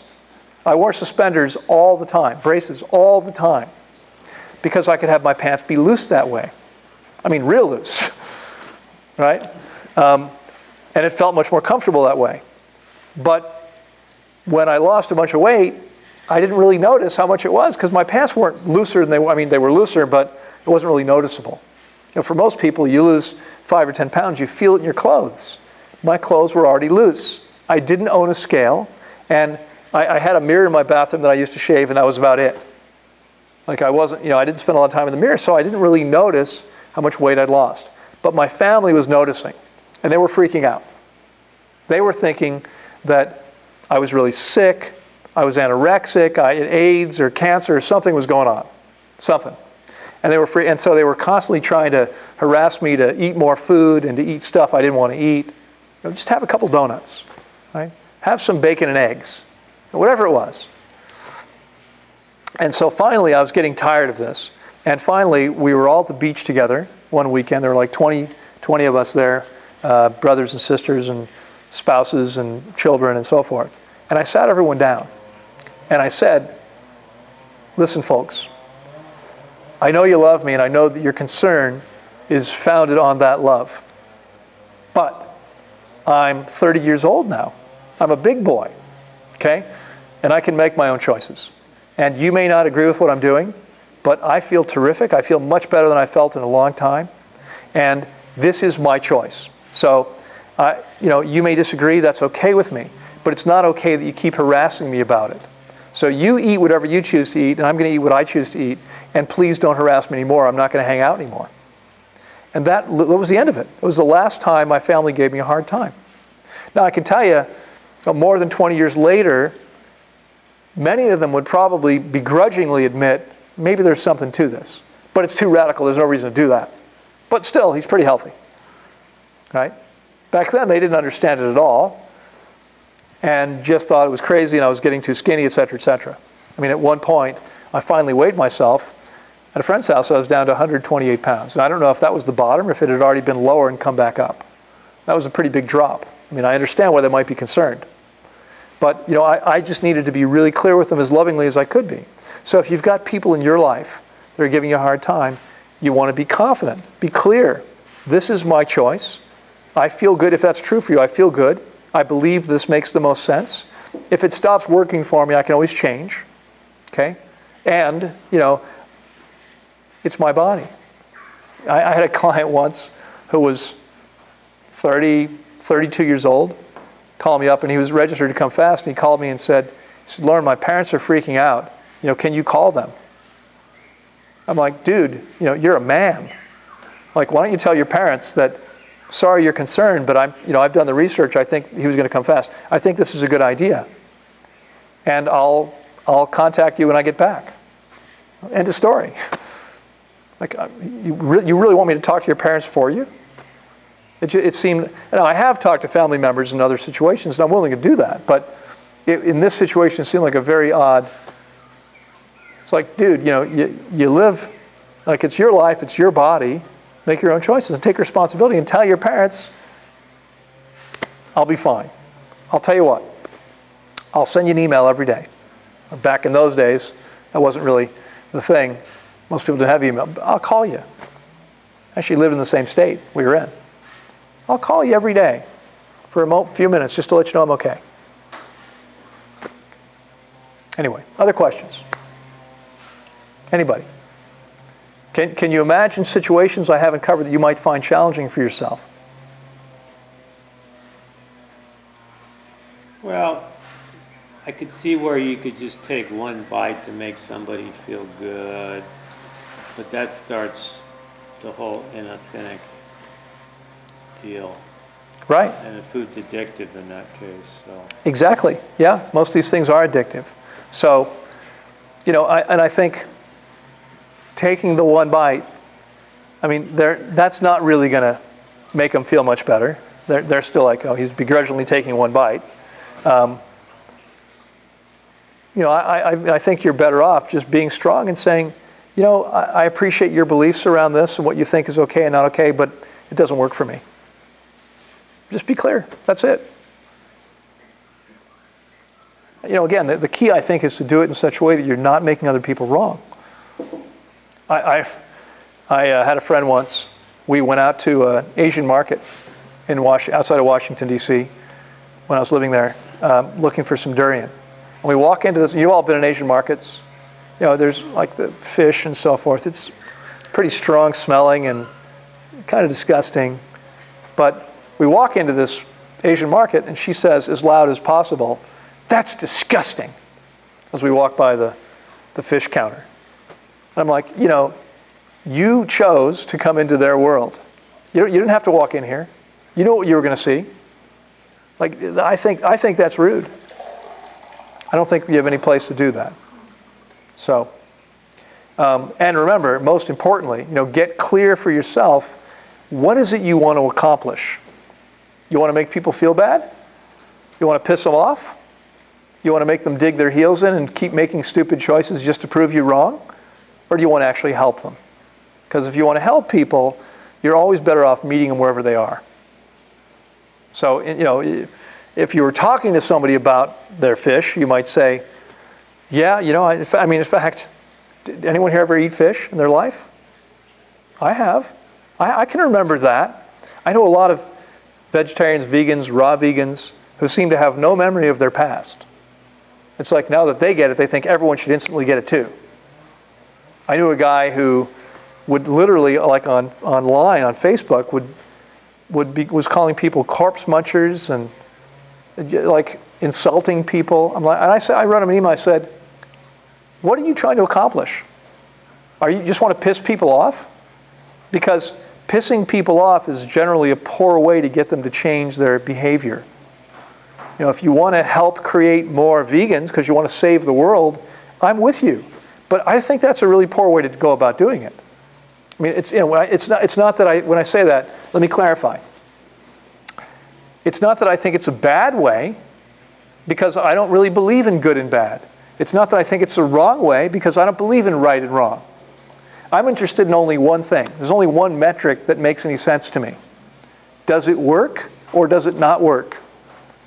I wore suspenders all the time, braces all the time, because I could have my pants be loose that way. I mean, real loose, right? And it felt much more comfortable that way. But when I lost a bunch of weight, I didn't really notice how much it was because my pants weren't looser than they were. I mean, they were looser, but it wasn't really noticeable. For most people, you lose 5 or 10 pounds, you feel it in your clothes. My clothes were already loose. I didn't own a scale, and I had a mirror in my bathroom that I used to shave, and that was about it. Like I wasn't, I didn't spend a lot of time in the mirror, so I didn't really notice how much weight I'd lost. But my family was noticing, and they were freaking out. They were thinking that I was really sick, I was anorexic, I had AIDS or cancer or something was going on. Something. And and so they were constantly trying to harass me to eat more food and to eat stuff I didn't want to eat. Just have a couple donuts, right? Have some bacon and eggs, or whatever it was. And so finally I was getting tired of this. And finally we were all at the beach together one weekend. There were like 20 of us there, brothers and sisters and spouses and children and so forth. And I sat everyone down. And I said, listen, folks, I know you love me and I know that your concern is founded on that love. But I'm 30 years old now. I'm a big boy, okay? And I can make my own choices. And you may not agree with what I'm doing, but I feel terrific. I feel much better than I felt in a long time. And this is my choice. So, you may disagree, that's okay with me. But it's not okay that you keep harassing me about it. So you eat whatever you choose to eat, and I'm going to eat what I choose to eat. And please don't harass me anymore. I'm not going to hang out anymore. And that was the end of it. It was the last time my family gave me a hard time. Now I can tell you, more than 20 years later, many of them would probably begrudgingly admit, maybe there's something to this. But it's too radical, there's no reason to do that. But still, he's pretty healthy. Right? Back then, they didn't understand it at all. And just thought it was crazy and I was getting too skinny, et cetera, et cetera. I mean, at one point, I finally weighed myself. At a friend's house, I was down to 128 pounds. And I don't know if that was the bottom or if it had already been lower and come back up. That was a pretty big drop. I mean, I understand why they might be concerned. But, I just needed to be really clear with them as lovingly as I could be. So if you've got people in your life that are giving you a hard time, you want to be confident. Be clear. This is my choice. I feel good. If that's true for you, I feel good. I believe this makes the most sense. If it stops working for me, I can always change. Okay? And, it's my body. I had a client once who was 32 years old, called me up, and he was registered to come fast, and he called me and said, Loren, my parents are freaking out. Can you call them? I'm like, dude, you're a man. Like, why don't you tell your parents that, sorry you're concerned, but I've done the research. I think he was going to come fast. I think this is a good idea. And I'll contact you when I get back. End of story. Like, you really want me to talk to your parents for you? It seemed, I have talked to family members in other situations, and I'm willing to do that. But in this situation, it seemed like a very odd. It's like, dude, you live, like it's your life, it's your body. Make your own choices and take responsibility and tell your parents, I'll be fine. I'll tell you what, I'll send you an email every day. Back in those days, that wasn't really the thing. Most people didn't have email. But I'll call you. Actually lived in the same state we were in. I'll call you every day for a few minutes just to let you know I'm okay. Anyway, other questions? Anybody? Can you imagine situations I haven't covered that you might find challenging for yourself? Well, I could see where you could just take one bite to make somebody feel good, but that starts the whole inauthentic deal. Right. And the food's addictive in that case, so. Exactly. Yeah, most of these things are addictive. So, I think taking the one bite, I mean, that's not really going to make them feel much better. They're still like, oh, he's begrudgingly taking one bite. I think you're better off just being strong and saying, I appreciate your beliefs around this and what you think is okay and not okay, but it doesn't work for me. Just be clear. That's it. Again, the key, I think, is to do it in such a way that you're not making other people wrong. I had a friend once. We went out to an Asian market outside of Washington, D.C. when I was living there, looking for some durian. And we walk into this. You've all been in Asian markets. There's like the fish and so forth. It's pretty strong smelling and kind of disgusting. But we walk into this Asian market, and she says, as loud as possible, "That's disgusting," as we walk by the fish counter. And I'm like, you chose to come into their world. You didn't have to walk in here. You know what you were going to see. Like, I think that's rude. I don't think you have any place to do that. So, and remember, most importantly, get clear for yourself, what is it you want to accomplish? You want to make people feel bad? You want to piss them off? You want to make them dig their heels in and keep making stupid choices just to prove you wrong? Or do you want to actually help them? Because if you want to help people, you're always better off meeting them wherever they are. So, if you were talking to somebody about their fish, you might say, yeah, in fact, did anyone here ever eat fish in their life? I have. I can remember that. I know a lot of vegetarians, vegans, raw vegans, who seem to have no memory of their past. It's like now that they get it, they think everyone should instantly get it too. I knew a guy who would literally, like online on Facebook, was calling people corpse munchers and like insulting people. I wrote him an email. I said, "What are you trying to accomplish? You just want to piss people off? Because pissing people off is generally a poor way to get them to change their behavior. If you want to help create more vegans because you want to save the world, I'm with you. But I think that's a really poor way to go about doing it. I mean, it's not that when I say that, let me clarify. It's not that I think it's a bad way, because I don't really believe in good and bad. It's not that I think it's the wrong way, because I don't believe in right and wrong. I'm interested in only one thing. There's only one metric that makes any sense to me. Does it work or does it not work?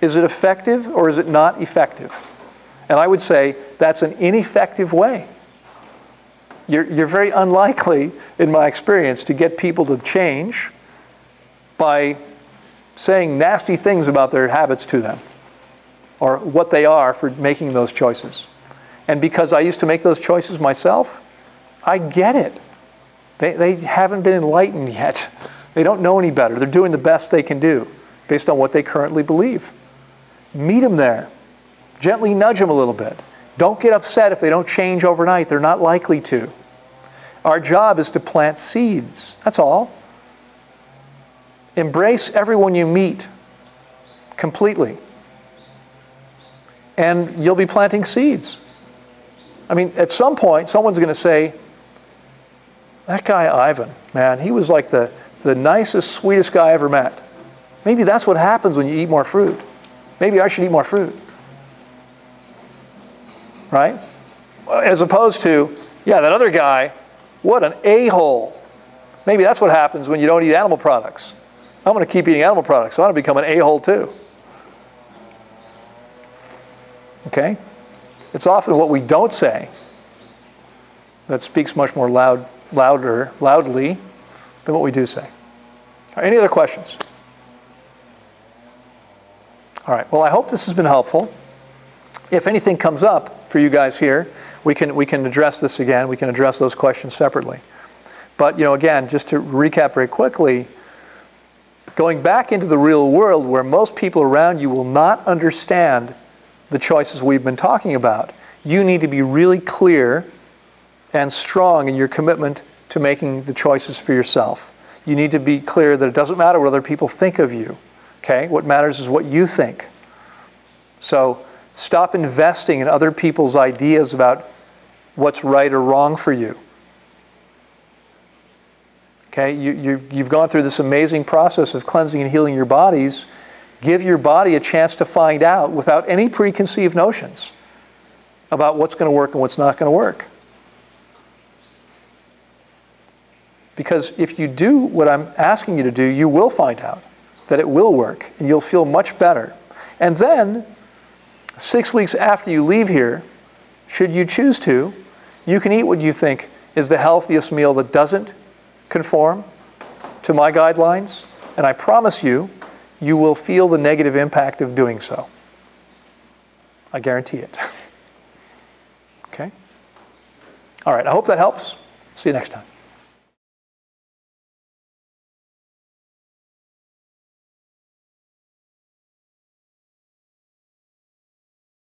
Is it effective or is it not effective? And I would say that's an ineffective way. You're very unlikely, in my experience, to get people to change by saying nasty things about their habits to them or what they are for making those choices. And because I used to make those choices myself, I get it. They haven't been enlightened yet. They don't know any better. They're doing the best they can do based on what they currently believe. Meet them there. Gently nudge them a little bit. Don't get upset if they don't change overnight. They're not likely to. Our job is to plant seeds. That's all. Embrace everyone you meet completely. And you'll be planting seeds. I mean, at some point, someone's going to say, that guy Ivan, man, he was like the nicest, sweetest guy I ever met. Maybe that's what happens when you eat more fruit. Maybe I should eat more fruit. Right? As opposed to, yeah, that other guy, what an a-hole. Maybe that's what happens when you don't eat animal products. I'm going to keep eating animal products, so I'm going to become an a-hole too. Okay? It's often what we don't say that speaks much more loudly than what we do say. Any other questions? All right. Well, I hope this has been helpful. If anything comes up, for you guys here. We can address this again. We can address those questions separately. But, again, just to recap very quickly, going back into the real world where most people around you will not understand the choices we've been talking about, you need to be really clear and strong in your commitment to making the choices for yourself. You need to be clear that it doesn't matter what other people think of you. Okay? What matters is what you think. So stop investing in other people's ideas about what's right or wrong for you. Okay? You've gone through this amazing process of cleansing and healing your bodies. Give your body a chance to find out without any preconceived notions about what's going to work and what's not going to work. Because if you do what I'm asking you to do, you will find out that it will work and you'll feel much better. And then, 6 weeks after you leave here, should you choose to, you can eat what you think is the healthiest meal that doesn't conform to my guidelines, and I promise you, you will feel the negative impact of doing so. I guarantee it. Okay? All right, I hope that helps. See you next time.